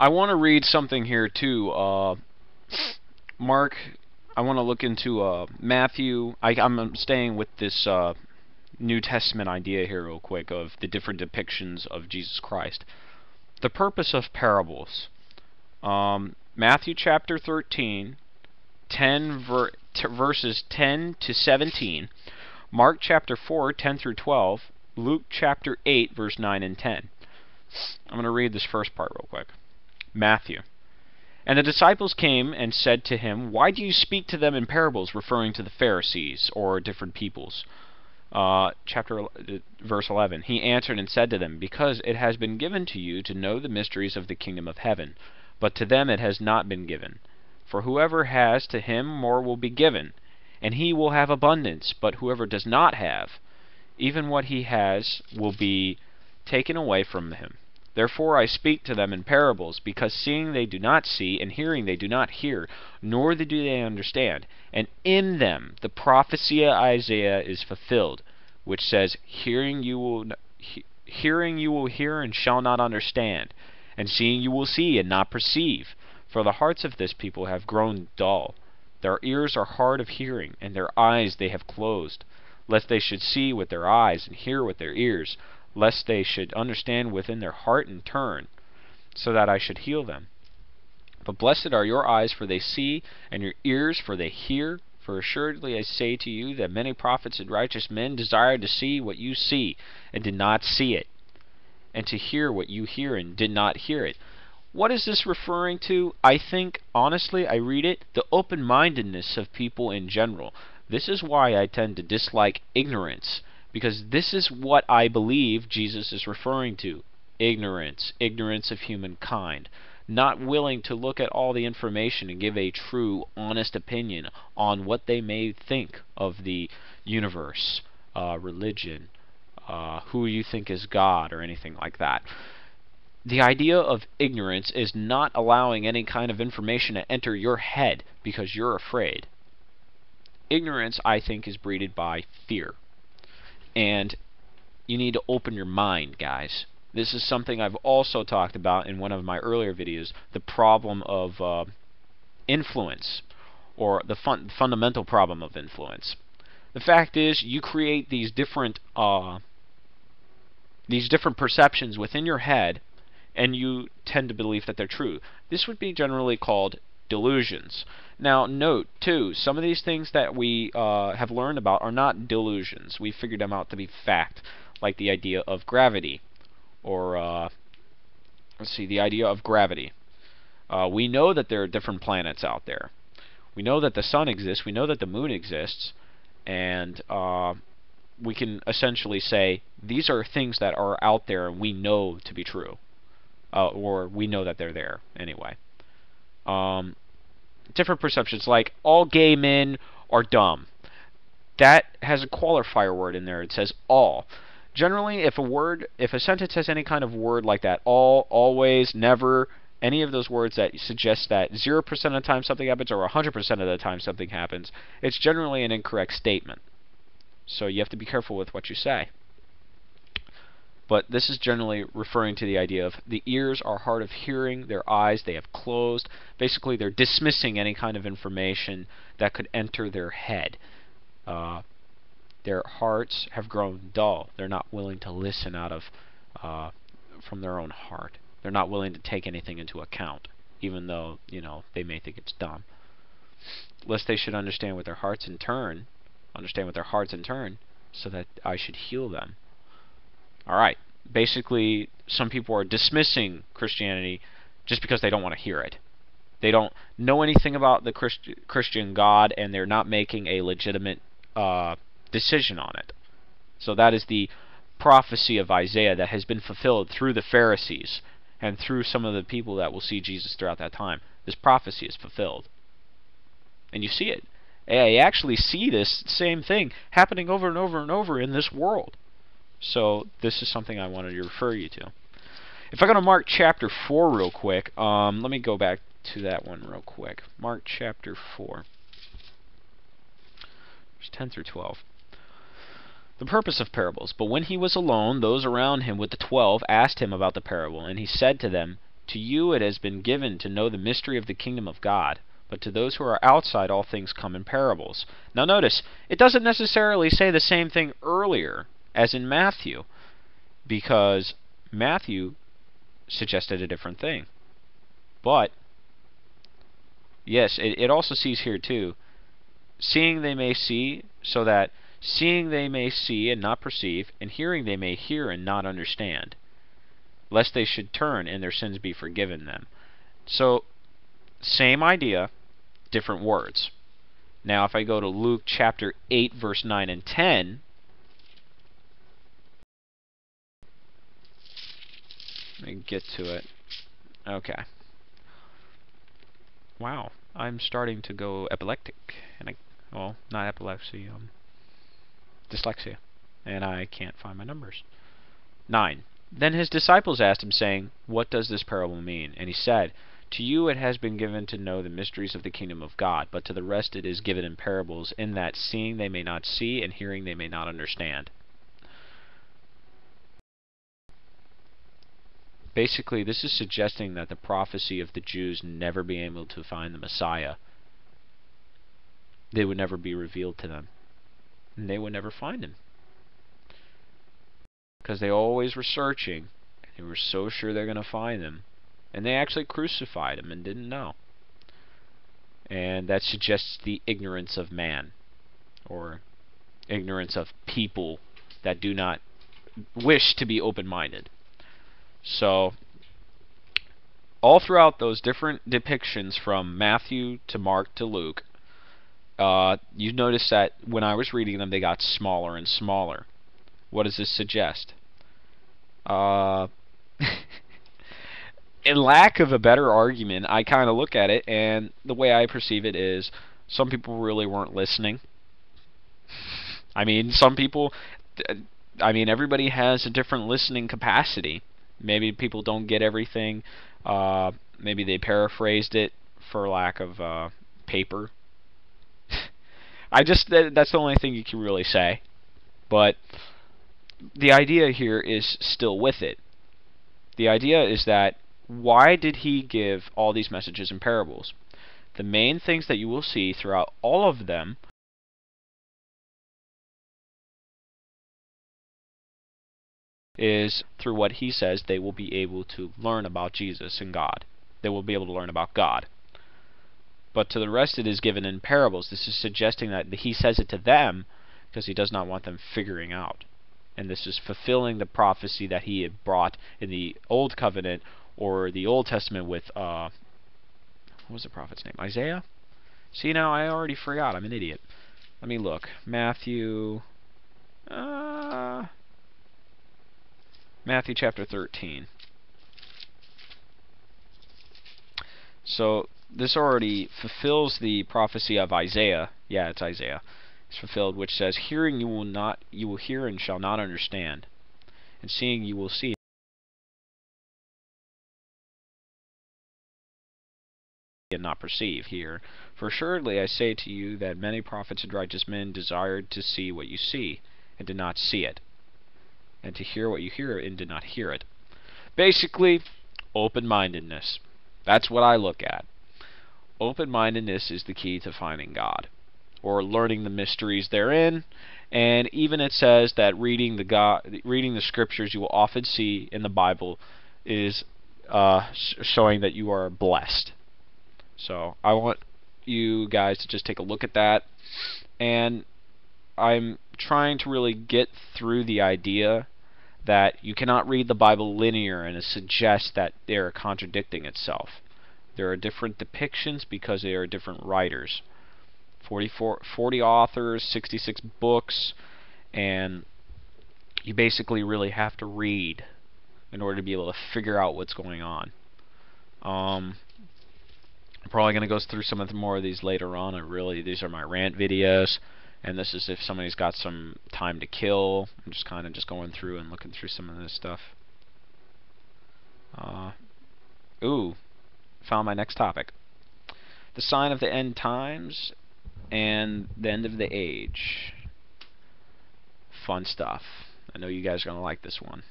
I want to read something here too. Mark, I want to look into Matthew. I'm staying with this New Testament idea here real quick of the different depictions of Jesus Christ. The purpose of parables. Matthew chapter 13, verses 10 to 17. Mark chapter 4, 10 through 12. Luke chapter 8, verse 9 and 10. I'm going to read this first part real quick. Matthew. And the disciples came and said to him, Why do you speak to them in parables, referring to the Pharisees or different peoples? Verse 11. He answered and said to them, Because it has been given to you to know the mysteries of the kingdom of heaven, but to them it has not been given. For whoever has, to him more will be given, and he will have abundance. But whoever does not have, even what he has will be taken away from him. Therefore I speak to them in parables, because seeing they do not see, and hearing they do not hear, nor do they understand. And in them the prophecy of Isaiah is fulfilled, which says, Hearing you will hear and shall not understand, and seeing you will see and not perceive. For the hearts of this people have grown dull. Their ears are hard of hearing, and their eyes they have closed, lest they should see with their eyes and hear with their ears, lest they should understand within their heart and turn, so that I should heal them. But blessed are your eyes, for they see, and your ears, for they hear. For assuredly I say to you that many prophets and righteous men desired to see what you see, and did not see it, and to hear what you hear, and did not hear it. What is this referring to? I think, honestly, I read it, the open-mindedness of people in general. This is why I tend to dislike ignorance, because this is what I believe Jesus is referring to. Ignorance. Ignorance of humankind. Not willing to look at all the information and give a true, honest opinion on what they may think of the universe, religion, who you think is God, or anything like that. The idea of ignorance is not allowing any kind of information to enter your head because you're afraid. Ignorance, I think, is breeded by fear. And you need to open your mind, guys. This is something I've also talked about in one of my earlier videos, the problem of influence, or the fundamental problem of influence. The fact is, you create these different perceptions within your head, and you tend to believe that they're true. This would be generally called delusions. Now, note, too, some of these things that we have learned about are not delusions. We figured them out to be fact, like the idea of gravity, or, the idea of gravity. We know that there are different planets out there. We know that the sun exists, we know that the moon exists, and we can essentially say, these are things that are out there and we know to be true. Or we know that they're there, anyway. Different perceptions, like all gay men are dumb. That has a qualifier word in there. It says all. Generally, if a sentence has any kind of word like that, all, always, never, any of those words that suggest that 0% of the time something happens or 100% of the time something happens, it's generally an incorrect statement. So you have to be careful with what you say. But this is generally referring to the idea of the ears are hard of hearing, their eyes they have closed. Basically, they're dismissing any kind of information that could enter their head. Their hearts have grown dull. They're not willing to listen out of from their own heart. They're not willing to take anything into account, even though, they may think it's dumb. Lest they should understand with their hearts in turn, so that I should heal them. Alright, basically, some people are dismissing Christianity just because they don't want to hear it. They don't know anything about the Christian God, and they're not making a legitimate decision on it. So that is the prophecy of Isaiah that has been fulfilled through the Pharisees and through some of the people that will see Jesus throughout that time. This prophecy is fulfilled. And you see it. I actually see this same thing happening over and over and over in this world. So this is something I wanted to refer you to. If I go to Mark chapter 4 real quick, let me go back to that one real quick. Mark chapter 4, verse 10 through 12. The purpose of parables. But when he was alone, those around him with the 12 asked him about the parable, and he said to them, To you it has been given to know the mystery of the kingdom of God, but to those who are outside all things come in parables. Now notice, it doesn't necessarily say the same thing earlier as in Matthew, because Matthew suggested a different thing. But, yes, it also sees here too, seeing they may see, so that seeing they may see and not perceive, and hearing they may hear and not understand, lest they should turn and their sins be forgiven them. So, same idea, different words. Now, if I go to Luke chapter 8, verse 9 and 10, let me get to it. Okay. Wow, I'm starting to go epileptic, and well, not epilepsy, dyslexia, and I can't find my numbers. 9. Then his disciples asked him, saying, What does this parable mean? And he said, To you it has been given to know the mysteries of the kingdom of God, but to the rest it is given in parables, in that seeing they may not see, and hearing they may not understand. Basically, this is suggesting that the prophecy of the Jews never being able to find the Messiah, they would never be revealed to them, and they would never find him. Because they always were searching, and they were so sure they're going to find him, and they actually crucified him and didn't know. And that suggests the ignorance of man, or ignorance of people that do not wish to be open-minded. So, all throughout those different depictions from Matthew to Mark to Luke, you notice that when I was reading them, they got smaller and smaller. What does this suggest? In lack of a better argument, I kind of look at it, and the way I perceive it is some people really weren't listening. I mean, some people, everybody has a different listening capacity. Maybe people don't get everything. Maybe they paraphrased it for lack of paper. That's the only thing you can really say. But the idea here is still with it. The idea is that why did he give all these messages in parables? The main things that you will see throughout all of them is through what he says they will be able to learn about Jesus and God. They will be able to learn about God. But to the rest it is given in parables. This is suggesting that he says it to them because he does not want them figuring out. And this is fulfilling the prophecy that he had brought in the Old Covenant or the Old Testament with, what was the prophet's name? Isaiah? See, now I already forgot. I'm an idiot. Let me look. Matthew chapter 13. So this already fulfills the prophecy of Isaiah. Yeah, it's Isaiah. It's fulfilled, which says, Hearing you will hear and shall not understand, and seeing you will see and not perceive. Here, for assuredly I say to you that many prophets and righteous men desired to see what you see, and did not see it, and to hear what you hear, and did not hear it. Basically, open-mindedness. That's what I look at. Open-mindedness is the key to finding God, or learning the mysteries therein. And even it says that reading the scriptures you will often see in the Bible is showing that you are blessed. So I want you guys to just take a look at that. And I'm trying to really get through the idea that you cannot read the Bible linear and suggest that they are contradicting itself. There are different depictions because they are different writers. 40 authors, 66 books, and you basically really have to read in order to be able to figure out what's going on. I'm probably going to go through some more of these later on. These are my rant videos, and this is if somebody's got some time to kill. I'm just kind of going through and looking through some of this stuff. Found my next topic. The sign of the end times and the end of the age. Fun stuff. I know you guys are going to like this one.